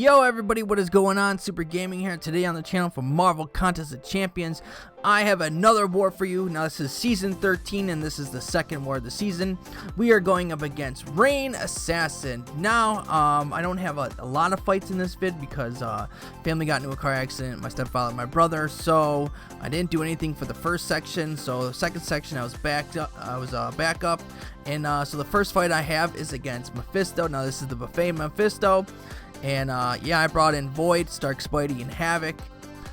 Yo everybody, what is going on? Super Gaming here today on the channel for Marvel Contest of Champions. I have another war for you. Now this is season 13 and this is the second war of the season. We are going up against Rain Assassin. Now I don't have a lot of fights in this vid because family got into a car accident, my stepfather and my brother, so I didn't do anything for the first section. So the second section I was back up, and so the first fight I have is against Mephisto. Now this is the buffet Mephisto. And yeah, I brought in Void, Stark, Spidey, and Havoc.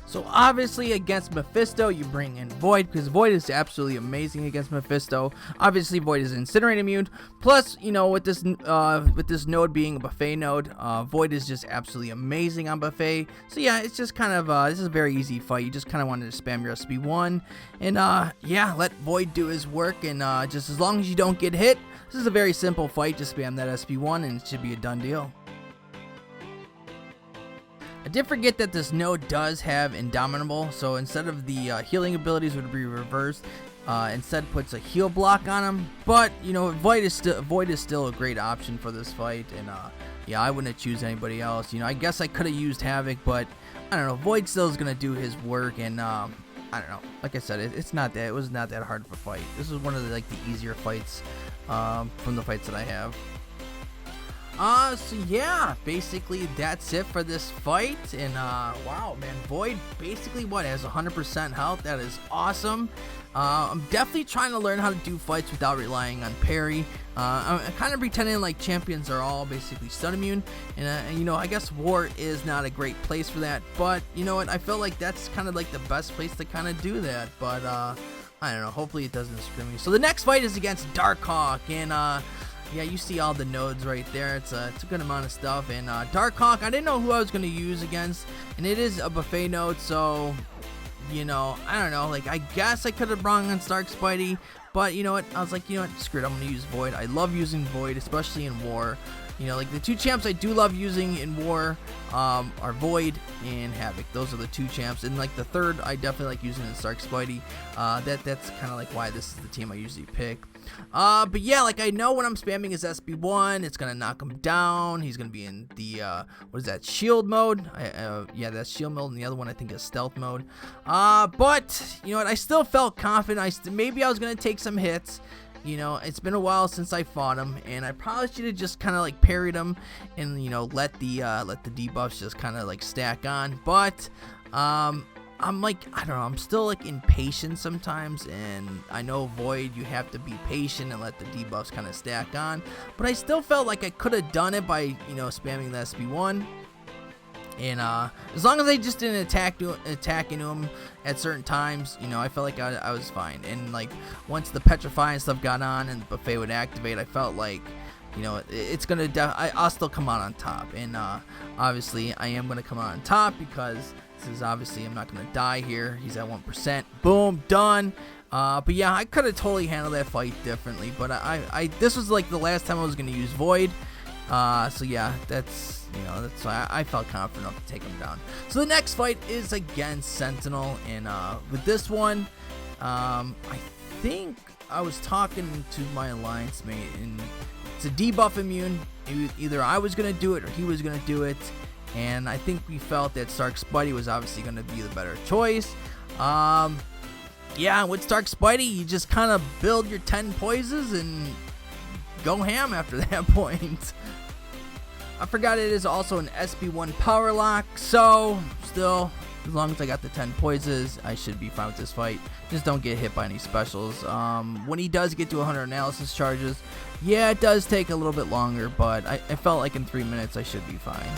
So obviously against Mephisto, you bring in Void because Void is absolutely amazing against Mephisto. Obviously, Void is incinerate immune. Plus, you know, with this node being a buffet node, Void is just absolutely amazing on buffet. So yeah, it's just kind of this is a very easy fight. You just kind of wanted to spam your SP1, and yeah, let Void do his work. And just as long as you don't get hit, this is a very simple fight. Just spam that SP1, and it should be a done deal. I did forget that this node does have Indomitable, so instead of the healing abilities would be reversed, instead puts a heal block on him. But you know, Void is still a great option for this fight, and yeah, I wouldn't choose anybody else. You know, I guess I could have used Havoc, but I don't know. Void still is gonna do his work, and I don't know. Like I said, it was not that hard of a fight. This is one of the easier fights from the fights that I have. So yeah, basically that's it for this fight, and wow, man, Void basically has 100% health. That is awesome. I'm definitely trying to learn how to do fights without relying on parry. I'm kind of pretending like champions are all basically stun immune, and you know, I guess war is not a great place for that, but you know what, I feel like that's kind of like the best place to kind of do that, but I don't know, hopefully it doesn't screw me. So the next fight is against Darkhawk, and yeah, you see all the nodes right there. It's a good amount of stuff. And Darkhawk, I didn't know who I was going to use against. And it is a buffet node, so, you know, I don't know. Like, I guess I could have brought in Stark, Spidey. But, you know what? I was like, you know what? Screw it. I'm going to use Void. I love using Void, especially in war. You know, like the two champs I do love using in war are Void and Havoc. Those are the two champs. And like the third, I definitely like using in Stark, Spidey. That's kind of like why this is the team I usually pick. But yeah, like I know when I'm spamming his SB1, it's gonna knock him down. He's gonna be in the what is that, shield mode? Yeah, that's shield mode, and the other one I think is stealth mode. But you know what? I still felt confident. Maybe I was gonna take some hits. You know, it's been a while since I fought him, and I probably should have just kind of like parried him, and you know, let the debuffs just kind of like stack on. But I'm like, I don't know, I'm still like impatient sometimes, and I know Void, you have to be patient and let the debuffs kind of stack on, but I still felt like I could have done it by, you know, spamming the SB1. And as long as I just didn't attack into him at certain times, you know, I felt like I was fine. And like once the petrify and stuff got on and the buffet would activate, I felt like, you know, it's gonna I'll still come out on top. And obviously I am gonna come out on top because this is obviously, I'm not gonna die here. He's at 1%. Boom, done. But yeah, I could have totally handled that fight differently. But this was like the last time I was gonna use Void. So yeah, that's, you know, that's why I felt confident enough to take him down. So the next fight is against Sentinel, and with this one, I think I was talking to my alliance mate, and it's a debuff immune. Either I was gonna do it or he was gonna do it, and I think we felt that Stark Spidey was obviously gonna be the better choice. Yeah, with Stark Spidey, you just kind of build your 10 poises and go ham after that point. I forgot it is also an SB1 power lock, so still, as long as I got the 10 poises, I should be fine with this fight. Just don't get hit by any specials. When he does get to 100 analysis charges, yeah, it does take a little bit longer, but I felt like in 3 minutes I should be fine.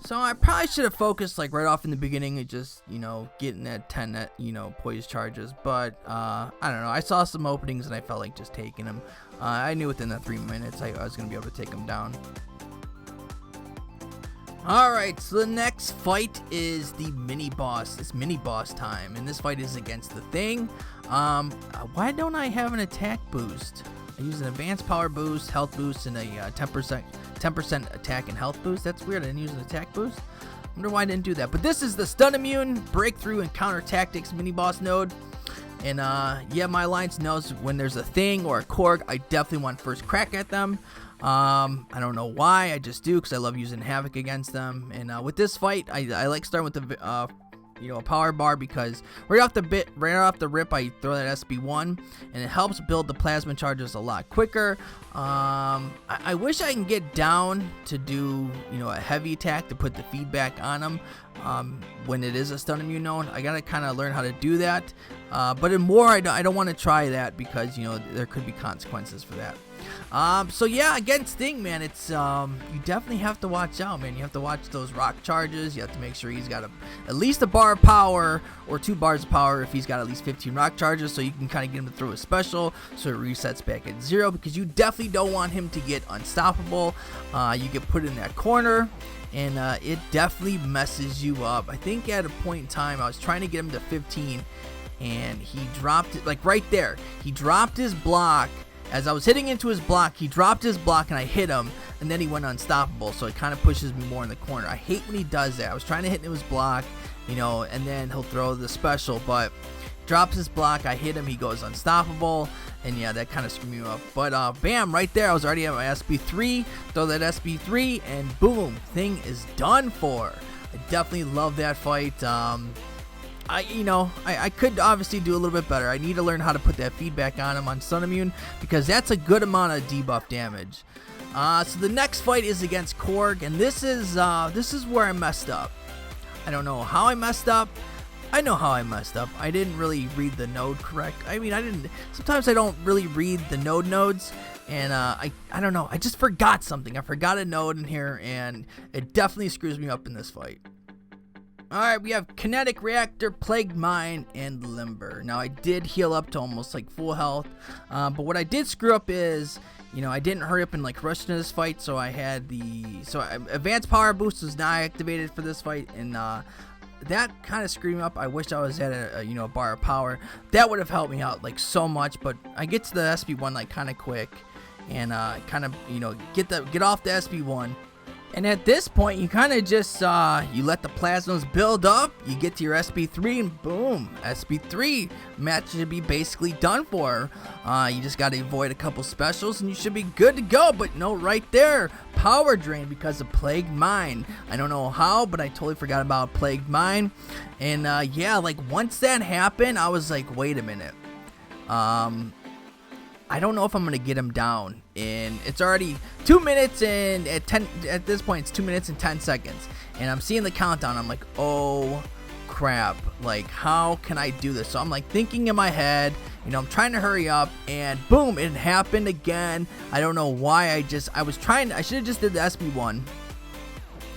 So I probably should have focused like right off in the beginning and just, you know, getting that 10, you know, poise charges. But I don't know. I saw some openings and I felt like just taking them. I knew within the 3 minutes I was going to be able to take them down. Alright, so the next fight is the mini boss. It's mini boss time, and this fight is against the Thing. Why don't I have an attack boost? I use an advanced power boost, health boost, and a 10% attack and health boost. That's weird, I didn't use an attack boost. I wonder why I didn't do that. But this is the stun immune, breakthrough, and counter tactics mini boss node. And yeah, my alliance knows when there's a Thing or a Korg, I definitely want first crack at them. I don't know why, I just do, because I love using Havoc against them. And with this fight, I like starting with the you know, a power bar, because right off the rip I throw that SB1 and it helps build the plasma charges a lot quicker. I wish I can get down to do, you know, a heavy attack to put the feedback on them when it is a stun immune node. I gotta kind of learn how to do that, but in more I don't want to try that, because you know there could be consequences for that. So yeah, against Thing, man, it's you definitely have to watch out, man. You have to watch those rock charges. You have to make sure he's got at least a bar of power or 2 bars of power if he's got at least 15 rock charges, so you can kind of get him to throw a special so it resets back at 0, because you definitely don't want him to get unstoppable. You get put in that corner and it definitely messes you up. I think at a point in time I was trying to get him to 15 and he dropped it, like right there. He dropped his block. As I was hitting into his block, he dropped his block and I hit him, and then he went unstoppable, so it kind of pushes me more in the corner. I hate when he does that. I was trying to hit into his block, you know, and then he'll throw the special, but drops his block, I hit him, he goes unstoppable, and yeah, that kind of screwed me up. But bam, right there, I was already at my SB3, throw that SB3, and boom, Thing is done for. I definitely love that fight. I could obviously do a little bit better. I need to learn how to put that feedback on him on stun immune, because that's a good amount of debuff damage. So the next fight is against Korg, and this is where I messed up. I don't know how I messed up. I know how I messed up. I didn't really read the node correct. I mean, sometimes I don't really read the nodes, and I don't know. I just forgot something. I forgot a node in here, and it definitely screws me up in this fight. Alright, we have Kinetic Reactor, Plague Mine, and Limber. Now, I did heal up to almost like full health, but what I did screw up is, you know, I didn't hurry up and like rush into this fight, so I had Advanced Power Boost was not activated for this fight, and that kind of screwed me up. I wish I was at a bar of power. That would have helped me out like so much, but I get to the SB1 like kind of quick, and kind of, you know, get off the SB1. And at this point, you kind of just, you let the plasmas build up, you get to your SB3, and boom, SB3 match should be basically done for. You just got to avoid a couple specials, and you should be good to go. But no, right there, power drain because of Plagued Mine. I don't know how, but I totally forgot about Plagued Mine. And yeah, like once that happened, I was like, wait a minute. I don't know if I'm going to get him down. And it's already 2 minutes and at this point it's 2 minutes and 10 seconds. And I'm seeing the countdown. I'm like, oh crap. Like, how can I do this? So I'm like thinking in my head, you know, I'm trying to hurry up, and boom, it happened again. I don't know why. I should have just did the SB1.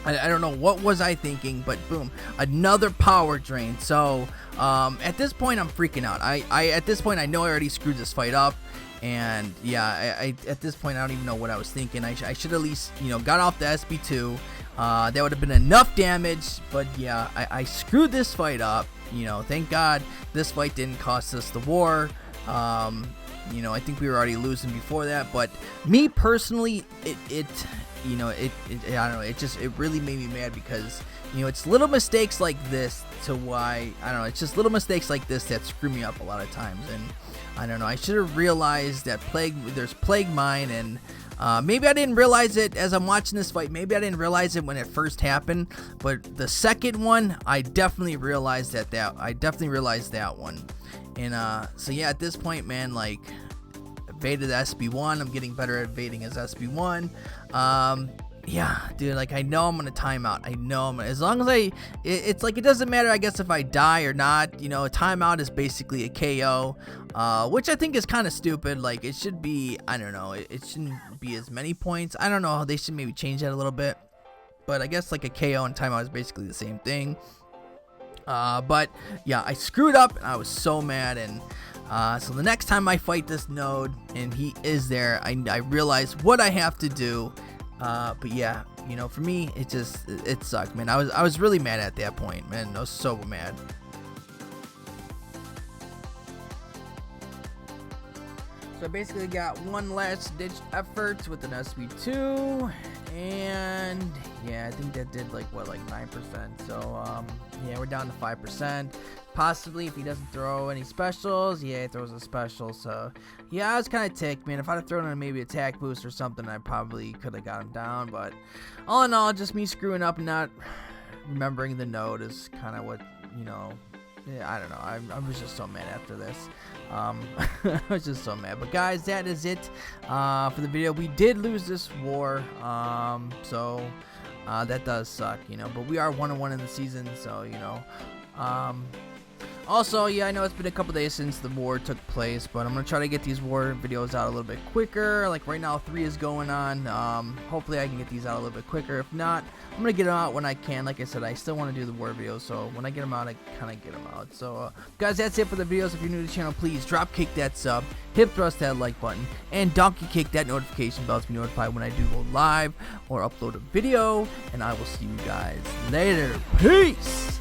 I don't know what was I thinking, but boom, another power drain. So at this point I'm freaking out. At this point I know I already screwed this fight up. And yeah, at this point I don't even know what I was thinking. I should at least, you know, got off the SB2. That would have been enough damage. But yeah, I screwed this fight up. You know, thank God this fight didn't cost us the war. You know, I think we were already losing before that. But me personally, I don't know, it really made me mad, because, you know, it's little mistakes like this it's just little mistakes like this that screw me up a lot of times. And I don't know, I should have realized that there's Plague Mine, and maybe I didn't realize it as I'm watching this fight. Maybe I didn't realize it when it first happened, but the second one, I definitely realized that one. And so yeah, at this point, man, like, evaded the SB1. I'm getting better at evading his SB1. Yeah, dude, like, I know I'm gonna time out. I know as long as it's like, it doesn't matter, I guess, if I die or not. You know, a timeout is basically a KO, which I think is kind of stupid. Like, it should be, I don't know, it shouldn't be as many points. I don't know, they should maybe change that a little bit. but I guess like a KO and timeout is basically the same thing. But yeah, I screwed up and I was so mad, and so the next time I fight this node and he is there, I realize what I have to do. But yeah, you know, for me, it sucked, man. I was really mad at that point, man. I was so mad. So I basically got one last ditch effort with an SP2, and yeah, I think that did like 9%. So yeah, we're down to 5%. Possibly if he doesn't throw any specials. Yeah, he throws a special. So yeah, I was kind of ticked, man. If I'd have thrown in maybe attack boost or something, I probably could have got him down. But all in all, just me screwing up and not remembering the node is kind of what, you know. Yeah, I don't know. I was just so mad after this. I was just so mad. But guys, that is it for the video. We did lose this war, so that does suck, you know. But we are 1-1 in the season, so you know. Also, yeah, I know it's been a couple days since the war took place, but I'm gonna try to get these war videos out a little bit quicker. Like right now, 3 is going on. Hopefully, I can get these out a little bit quicker. If not, I'm gonna get them out when I can. Like I said, I still want to do the war videos, so when I get them out, I kind of get them out. So, guys, that's it for the videos. If you're new to the channel, please drop kick that sub, hip thrust that like button, and donkey kick that notification bell to be notified when I do go live or upload a video. And I will see you guys later. Peace.